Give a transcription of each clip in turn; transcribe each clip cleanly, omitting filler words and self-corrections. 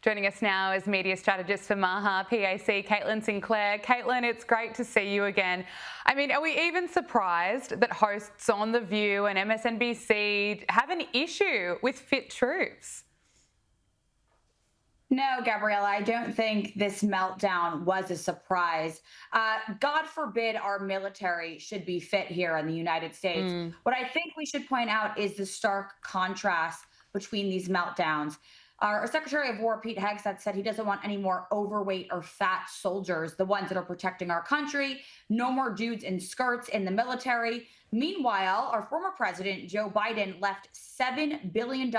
Joining us now is media strategist for MAHA, PAC, Sinclair. Caitlin, it's great to see you again. I mean, are we even surprised that hosts on The View and MSNBC have an issue with fit troops? No, Gabriella, I don't think this meltdown was a surprise. God forbid our military should be fit here in the United States. What I think we should point out is the stark contrast between these meltdowns. Our Secretary of War, Pete Hegseth, said he doesn't want any more overweight or fat soldiers, the ones that are protecting our country. No more dudes in skirts in the military. Meanwhile, our former president, Joe Biden, left $7 billion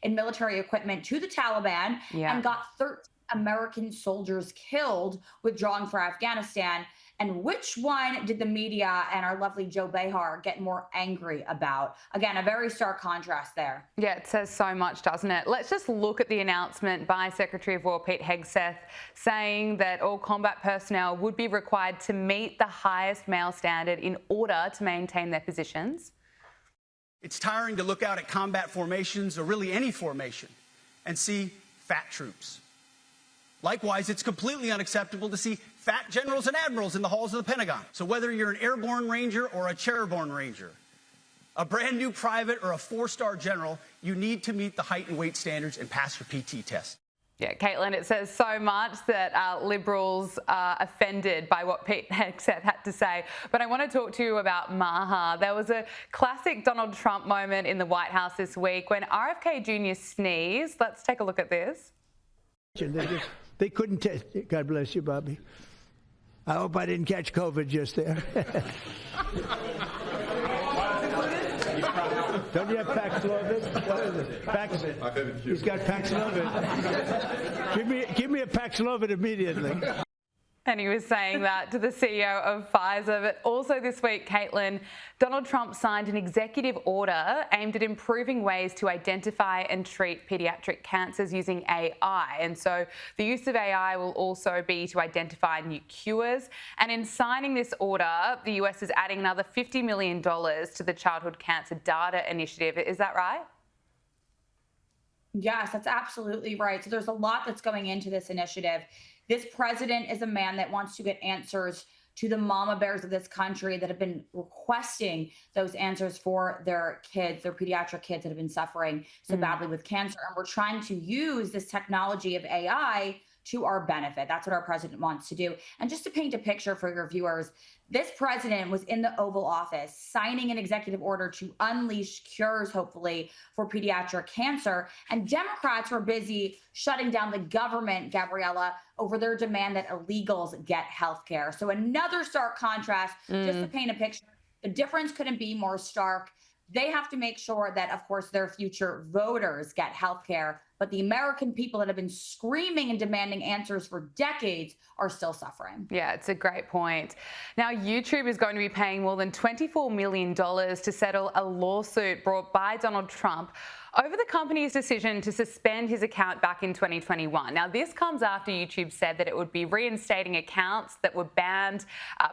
in military equipment to the Taliban and got 13 American soldiers killed withdrawing for Afghanistan. And which one did the media and our lovely Joe Behar get more angry about? Again, a very stark contrast there. Yeah, it says so much, doesn't it? Let's just look at the announcement by Secretary of War Pete Hegseth saying that all combat personnel would be required to meet the highest male standard in order to maintain their positions. It's tiring to look out at combat formations, or really any formation, and see fat troops. Likewise, it's completely unacceptable to see fat generals and admirals in the halls of the Pentagon. So whether you're an airborne ranger or a chairborne ranger, a brand new private or a four-star general, you need to meet the height and weight standards and pass your PT test. Yeah, Caitlin, it says so much that Liberals are offended by what Pete Hegseth had to say. But I want to talk to you about MAHA. There was a classic Donald Trump moment in the White House this week when RFK Jr. sneezed. Let's take a look at this. They couldn't test it. God bless you, Bobby. I hope I didn't catch COVID just there. Don't you have Paxlovid? What is it? He's got Paxlovid. Give me a Paxlovid immediately. And he was saying that to the CEO of Pfizer. But also this week, Caitlin, Donald Trump signed an executive order aimed at improving ways to identify and treat pediatric cancers using AI. And so the use of AI will also be to identify new cures. And in signing this order, the US is adding another $50 million to the Childhood Cancer Data Initiative. Is that right? Yes, that's absolutely right. So there's a lot that's going into this initiative. This president is a man that wants to get answers to the mama bears of this country that have been requesting those answers for their kids, their pediatric kids that have been suffering so badly with cancer. And we're trying to use this technology of AI to our benefit. That's what our president wants to do. And just to paint a picture for your viewers, this president was in the Oval Office signing an executive order to unleash cures, hopefully, for pediatric cancer. And Democrats were busy shutting down the government, Gabriella, over their demand that illegals get health care. So another stark contrast, just to paint a picture, the difference couldn't be more stark. They have to make sure that, of course, their future voters get health care. But the American people that have been screaming and demanding answers for decades are still suffering. Yeah, it's a great point. Now, YouTube is going to be paying more than $24 million to settle a lawsuit brought by Donald Trump over the company's decision to suspend his account back in 2021. Now, this comes after YouTube said that it would be reinstating accounts that were banned,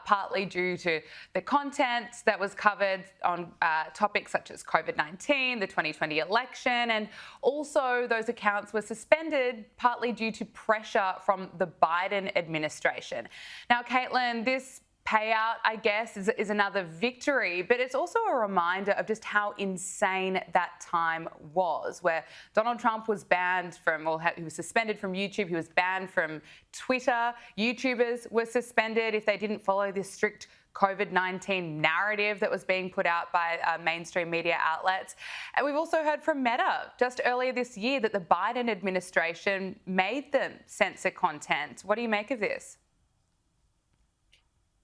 partly due to the content that was covered on topics such as COVID-19, the 2020 election, and also those accounts were suspended partly due to pressure from the Biden administration. Now, Caitlin, this payout, I guess, is another victory, but it's also a reminder of just how insane that time was, where Donald Trump was banned from, or he was suspended from YouTube, he was banned from Twitter. YouTubers were suspended if they didn't follow this strict COVID-19 narrative that was being put out by mainstream media outlets. And we've also heard from Meta just earlier this year that the Biden administration made them censor content. What do you make of this?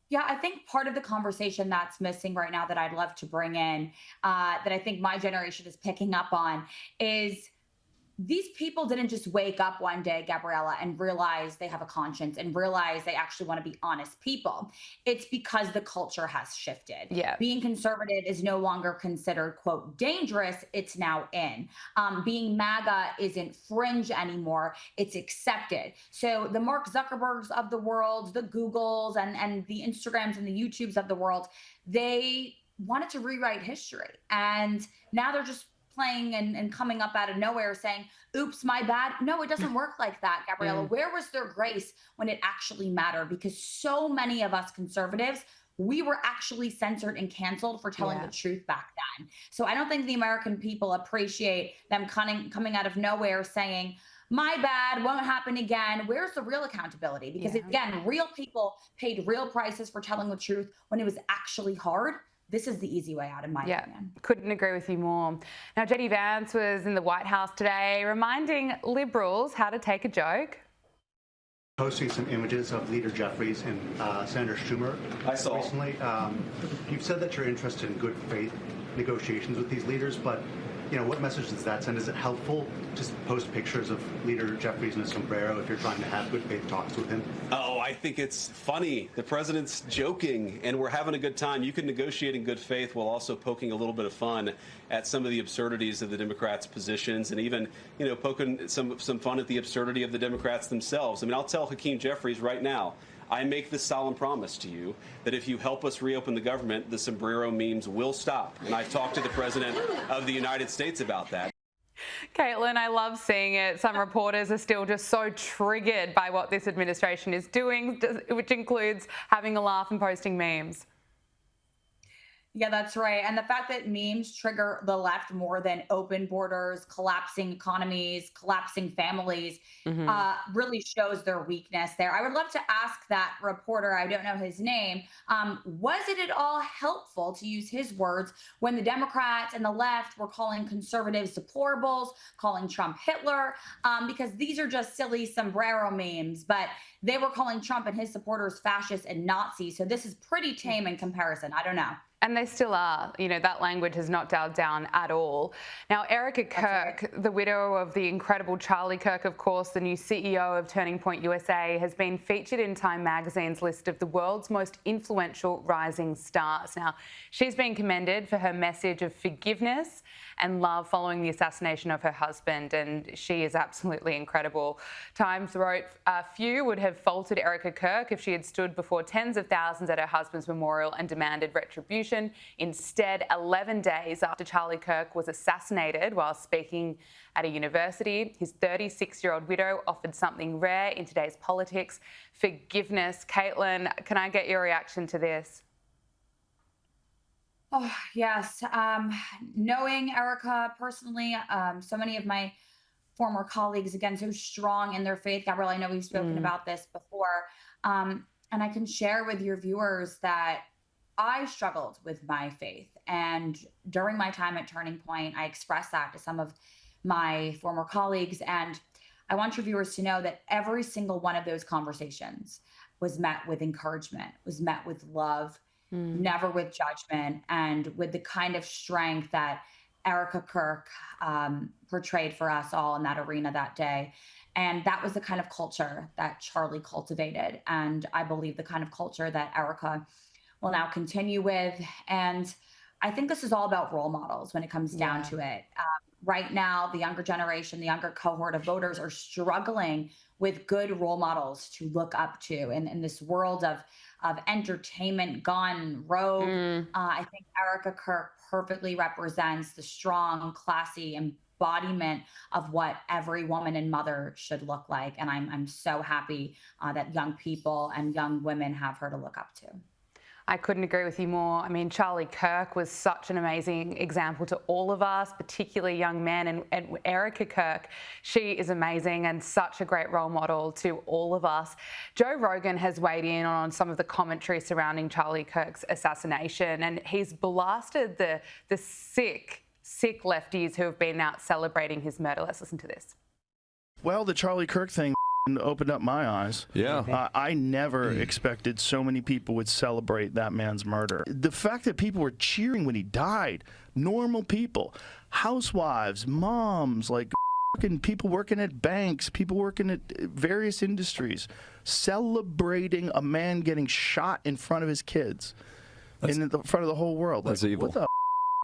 Yeah, I think part of the conversation that's missing right now that I'd love to bring in, that I think my generation is picking up on, is these people didn't just wake up one day, Gabriella, and realize they have a conscience and realize they actually want to be honest people. It's because the culture has shifted. Yeah. Being conservative is no longer considered, quote, dangerous. It's now in. Being MAGA isn't fringe anymore. It's accepted. So the Mark Zuckerbergs of the world, the Googles and the Instagrams and the YouTubes of the world, they wanted to rewrite history. And now they're just playing and coming up out of nowhere saying, oops, my bad. No, it doesn't work like that, Gabriella. Where was their grace when it actually mattered? Because so many of us conservatives, we were actually censored and canceled for telling the truth back then. So I don't think the American people appreciate them coming out of nowhere saying, my bad, won't happen again. Where's the real accountability? Because again, real people paid real prices for telling the truth when it was actually hard. This is the easy way out, in my opinion. Couldn't agree with you more. Now, JD Vance was in the White House today reminding Liberals how to take a joke. Posting some images of Leader Jeffries and Senator Schumer recently. You've said that you're interested in good faith negotiations with these leaders, but what message does that send? Is it helpful to post pictures of Leader Jeffries in a sombrero if you're trying to have good faith talks with him? Oh, I think it's funny. The president's joking, and we're having a good time. You can negotiate in good faith while also poking a little bit of fun at some of the absurdities of the Democrats' positions, and even, poking some fun at the absurdity of the Democrats themselves. I mean, I'll tell Hakeem Jeffries right now, I make this solemn promise to you that if you help us reopen the government, the sombrero memes will stop. And I've talked to the President of the United States about that. Caitlin, I love seeing it. Some reporters are still just so triggered by what this administration is doing, which includes having a laugh and posting memes. Yeah, that's right. And the fact that memes trigger the left more than open borders, collapsing economies, collapsing families, really shows their weakness there. I would love to ask that reporter, I don't know his name, was it at all helpful, to use his words, when the Democrats and the left were calling conservatives deplorables, calling Trump Hitler, because these are just silly sombrero memes, but they were calling Trump and his supporters fascists and Nazis. So this is pretty tame in comparison. I don't know. And they still are. That language has not dialed down at all. Now, Erika Kirk, the widow of the incredible Charlie Kirk, of course, the new CEO of Turning Point USA, has been featured in Time magazine's list of the world's most influential rising stars. Now, she's been commended for her message of forgiveness and love following the assassination of her husband, and she is absolutely incredible. Times wrote, few would have faulted Erika Kirk if she had stood before tens of thousands at her husband's memorial and demanded retribution. Instead, 11 days after Charlie Kirk was assassinated while speaking at a university, his 36-year-old widow offered something rare in today's politics: forgiveness. Caitlin, can I get your reaction to this? Oh, yes. Knowing Erika personally, so many of my former colleagues, again, so strong in their faith. Gabriella, I know we've spoken about this before. And I can share with your viewers that I struggled with my faith. And during my time at Turning Point, I expressed that to some of my former colleagues. And I want your viewers to know that every single one of those conversations was met with encouragement, was met with love, never with judgment, and with the kind of strength that Erika Kirk portrayed for us all in that arena that day. And that was the kind of culture that Charlie cultivated. And I believe the kind of culture that Erika will now continue with. And I think this is all about role models when it comes down to it. Right now, the younger generation, the younger cohort of voters are struggling with good role models to look up to in this world of entertainment gone rogue. I think Erika Kirk perfectly represents the strong, classy embodiment of what every woman and mother should look like. And I'm so happy that young people and young women have her to look up to. I couldn't agree with you more. I mean, Charlie Kirk was such an amazing example to all of us, particularly young men. And Erika Kirk, she is amazing and such a great role model to all of us. Joe Rogan has weighed in on some of the commentary surrounding Charlie Kirk's assassination, and he's blasted the sick lefties who have been out celebrating his murder. Let's listen to this. Well, the Charlie Kirk thing opened up my eyes. Yeah. I never expected so many people would celebrate that man's murder. The fact that people were cheering when he died, normal people, housewives, moms, like people working at banks, people working at various industries, celebrating a man getting shot in front of his kids, in front of the whole world. That's like, evil. What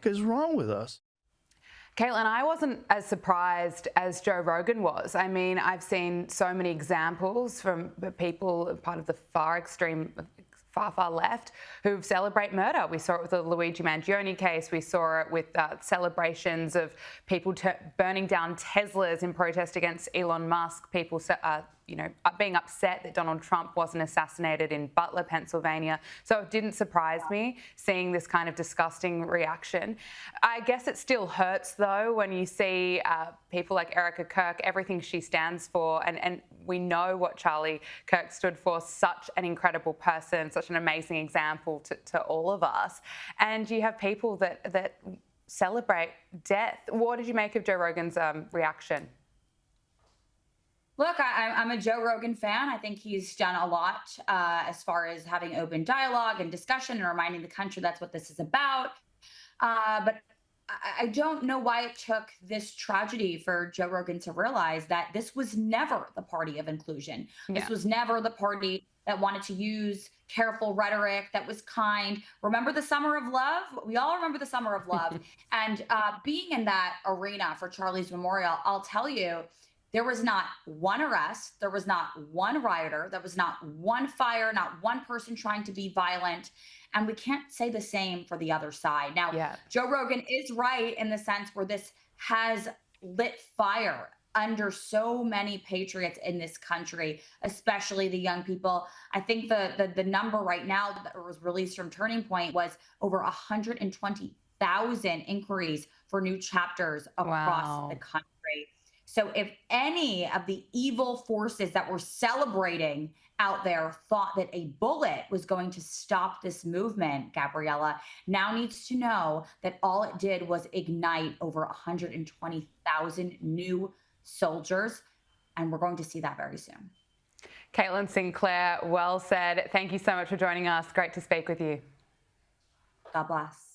the is wrong with us? Caitlin, I wasn't as surprised as Joe Rogan was. I mean, I've seen so many examples from people part of the far far left who celebrate murder. We saw it with the Luigi Mangione case. We saw it with celebrations of people burning down Teslas in protest against Elon Musk, people being upset that Donald Trump wasn't assassinated in Butler, Pennsylvania. So it didn't surprise me seeing this kind of disgusting reaction. I guess it still hurts, though, when you see people like Erika Kirk, everything she stands for, and we know what Charlie Kirk stood for, such an incredible person, such an amazing example to all of us. And you have people that celebrate death. What did you make of Joe Rogan's reaction? Look, I'm a Joe Rogan fan. I think he's done a lot as far as having open dialogue and discussion and reminding the country that's what this is about. But I don't know why it took this tragedy for Joe Rogan to realize that this was never the party of inclusion. Yeah. This was never the party that wanted to use careful rhetoric, that was kind. Remember the summer of love? We all remember the summer of love. And being in that arena for Charlie's memorial, I'll tell you, there was not one arrest. There was not one rioter. There was not one fire, not one person trying to be violent. And we can't say the same for the other side. Now, Joe Rogan is right in the sense where this has lit fire under so many patriots in this country, especially the young people. I think the number right now that was released from Turning Point was over 120,000 inquiries for new chapters across the country. So if any of the evil forces that were celebrating out there thought that a bullet was going to stop this movement, Gabriella now needs to know that all it did was ignite over 120,000 new soldiers. And we're going to see that very soon. Caitlin Sinclair, well said. Thank you so much for joining us. Great to speak with you. God bless.